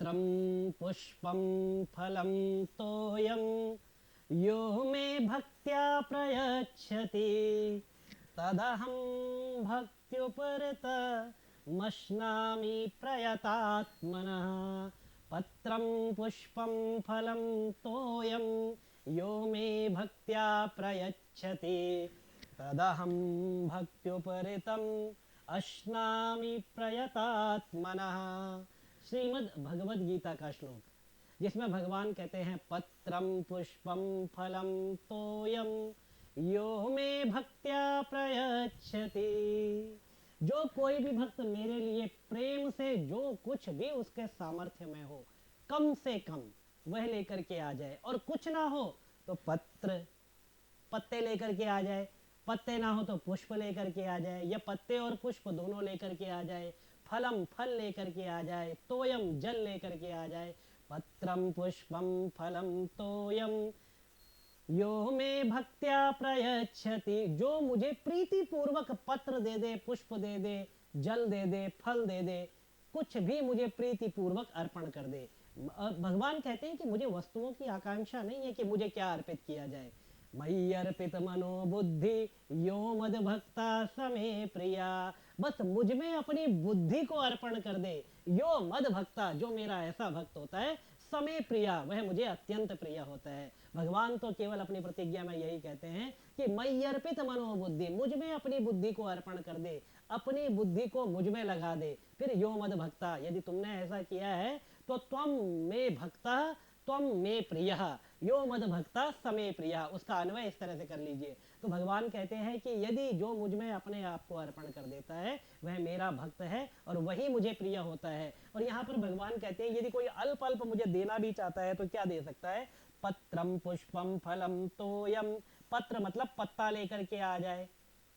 पत्रं पुष्पं फलं तोयं यो मे भक्त्या प्रयच्छति तदहं भक्त्युपरतमश्नामि प्रयतात्मनः। पत्रं पुष्पं फलं तोयं यो मे भक्त्या प्रयच्छति तदहं भक्त्युपरितम् अश्नामि प्रयतात्मनः। श्रीमद् भगवद गीता का श्लोक, जिसमें भगवान कहते हैं पत्रम पुष्पम फलम तोयम यो मे भक्त्या प्रयच्छति। जो कोई भी भक्त मेरे लिए प्रेम से जो कुछ भी उसके सामर्थ्य में हो, कम से कम वह लेकर के आ जाए, और कुछ ना हो तो पत्ते लेकर के आ जाए, पत्ते ना हो तो पुष्प लेकर के आ जाए, या पत्ते और पुष्प दोनों लेकर के आ जाए, फलम फल लेकर के आ जाए, तोयम जल लेकर के आ जाए। पत्रम पुष्पम फलम तोयम यो मे भक्त्या प्रयच्छति। जो मुझे प्रीति पूर्वक पत्र दे दे, पुष्प दे दे, जल दे दे, फल दे दे, कुछ भी मुझे प्रीति पूर्वक अर्पण कर दे। भगवान कहते हैं कि मुझे वस्तुओं की आकांक्षा नहीं है कि मुझे क्या अर्पित किया जाए। मयि अर्पित मनो बुद्धि यो मद भक्ता समे प्रिया। बस मुझ में अपनी बुद्धि को अर्पण कर दे। यो मद भक्ता, जो मेरा ऐसा भक्त होता है, समे प्रिया, वह मुझे अत्यंत प्रिय होता है। भगवान तो केवल अपनी प्रतिज्ञा में यही कहते हैं कि मयि अर्पित मनो बुद्धि, मुझ में अपनी बुद्धि को अर्पण कर दे, अपनी बुद्धि को मुझ में लगा दे। फिर यो मद भक्ता, यदि तुमने ऐसा किया है तो त्वम में भक्ता त्वम में प्रिय, यो मद भक्ता समे प्रिया, उसका अन्वय इस तरह से कर लीजिए। तो भगवान कहते हैं कि यदि जो मुझ में अपने आप को अर्पण कर देता है वह मेरा भक्त है और वही मुझे प्रिय होता है। और यहाँ पर भगवान कहते हैं यदि कोई अल्प अल्प मुझे देना भी चाहता है तो क्या दे सकता है। पत्रम पुष्पम फलम तोयम, पत्र मतलब पत्ता लेकर के आ जाए,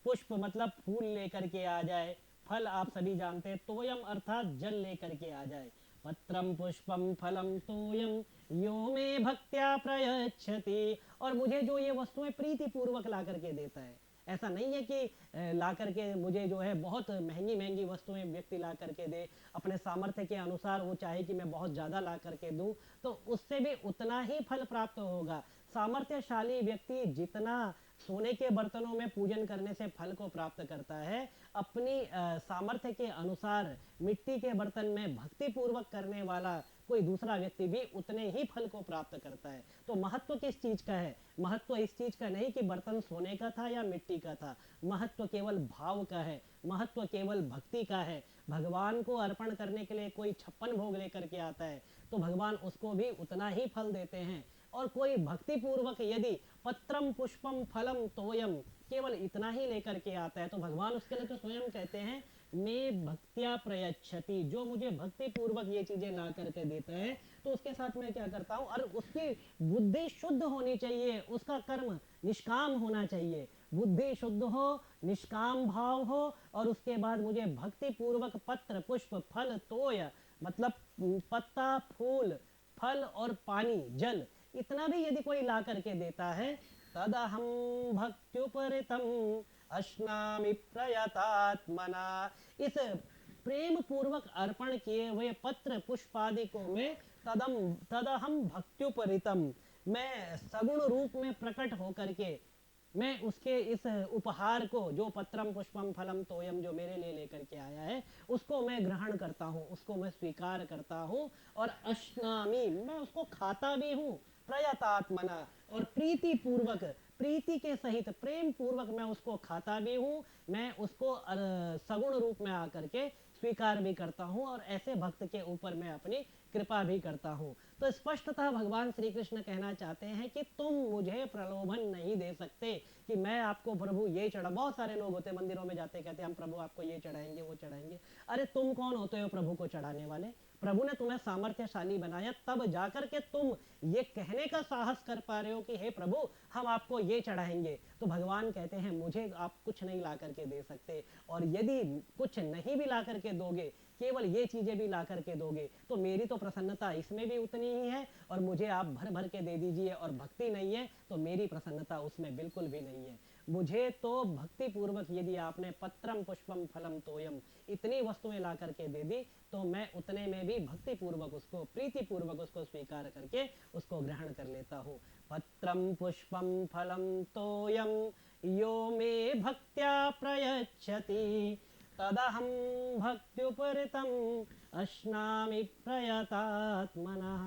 पुष्प मतलब फूल लेकर के आ जाए, फल आप सभी जानते हैं, तोयम अर्थात जल लेकर के आ जाए। पत्रम पुष्पम फलम तोयम यो मे भक्त्या प्रयच्छति। और मुझे जो ये वस्तुएं प्रीति पूर्वक ला करके देता है, ऐसा नहीं है कि ला करके मुझे जो है बहुत महंगी महंगी वस्तुएं व्यक्ति ला करके दे, अपने सामर्थ्य के अनुसार वो चाहे कि मैं बहुत ज़्यादा ला करके दूं, तो उससे भी उतना ही फल प्राप्त होगा। सामर्थ्यशाली व्यक्ति जितना सोने के बर्तनों में पूजन करने से फल को प्राप्त करता है, अपनी सामर्थ्य के अनुसार मिट्टी के बर्तन में भक्ति पूर्वक करने वाला कोई दूसरा व्यक्ति भी उतने ही फल को प्राप्त करता है। तो महत्व किस चीज का है। महत्व इस चीज का नहीं कि बर्तन सोने का था या मिट्टी का था, महत्व केवल भाव का है, महत्व केवल भक्ति का है। भगवान को अर्पण करने के लिए कोई 56 भोग लेकर के आता है तो भगवान उसको भी उतना ही फल देते हैं। और कोई भक्ति पूर्वक यदि पत्रम पुष्पम फलम तोयम केवल इतना ही लेकर के आता है तो भगवान उसके लिए तो स्वयं कहते हैं मैं भक्त्या प्रयच्छति। जो मुझे भक्ति पूर्वक ये चीजें ला करके देता है तो उसके साथ मैं क्या करता हूँ, और उसकी बुद्धि शुद्ध होनी चाहिए, उसका कर्म निष्काम होना चाहिए। बुद्धि शुद्ध हो, निष्काम भाव हो, और उसके बाद मुझे भक्ति पूर्वक पत्र पुष्प फल तोय मतलब पत्ता फूल फल और पानी जल इतना भी यदि कोई ला करके देता है, तदहं भक्त्युपरितम अश्नामि प्रयतात्मना। इस प्रेम पूर्वक अर्पण किए हुए पत्र पुष्पादि को मैं तदहम भक्त्युपरितम, मैं सगुण रूप में प्रकट होकर के मैं उसके इस उपहार को, जो पत्रम पुष्पम फलम तोयम जो मेरे लिए लेकर के आया है, उसको मैं ग्रहण करता हूँ, उसको मैं स्वीकार करता हूँ, और अश्नामी मैं उसको खाता भी हूँ, प्रयतात्मना और प्रीति पूर्वक, प्रीति के सहित प्रेम पूर्वक मैं उसको खाता भी हूँ, मैं उसको सगुण रूप में आकर के स्वीकार भी करता हूँ, और ऐसे भक्त के ऊपर मैं अपनी कृपा भी करता हूँ। तो स्पष्टतः भगवान श्री कृष्ण कहना चाहते हैं कि तुम मुझे प्रलोभन नहीं दे सकते कि मैं आपको प्रभु ये चढ़ा। बहुत सारे लोग होते मंदिरों में जाते कहते हम प्रभु आपको ये चढ़ाएंगे वो चढ़ाएंगे। अरे तुम कौन होते हो प्रभु को चढ़ाने वाले। प्रभु ने तुम्हें सामर्थ्यशाली बनाया तब जाकर के तुम ये कहने का साहस कर पा रहे हो कि हे प्रभु हम आपको ये चढ़ाएंगे। तो भगवान कहते हैं मुझे आप कुछ नहीं ला करके दे सकते, और यदि कुछ नहीं भी ला करके दोगे, केवल ये चीजें भी ला करके दोगे, तो मेरी तो प्रसन्नता इसमें भी उतनी ही है, और मुझे आप भर भर के दे दीजिए और भक्ति नहीं है तो मेरी प्रसन्नता उसमें बिल्कुल भी नहीं है। मुझे तो भक्ति पूर्वक यदि आपने पत्रम पुष्पम फलम तोयम इतनी वस्तुएं ला करके दे दी तो मैं उतने में भी भक्ति पूर्वक उसको प्रीति पूर्वक उसको स्वीकार करके उसको ग्रहण कर लेता हूँ। पत्रम पुष्पम फलम तोयम यो मे भक्त्या प्रयच्छति तदहं भक्त्युपरितम् अश्नामि प्रयतात्मनः।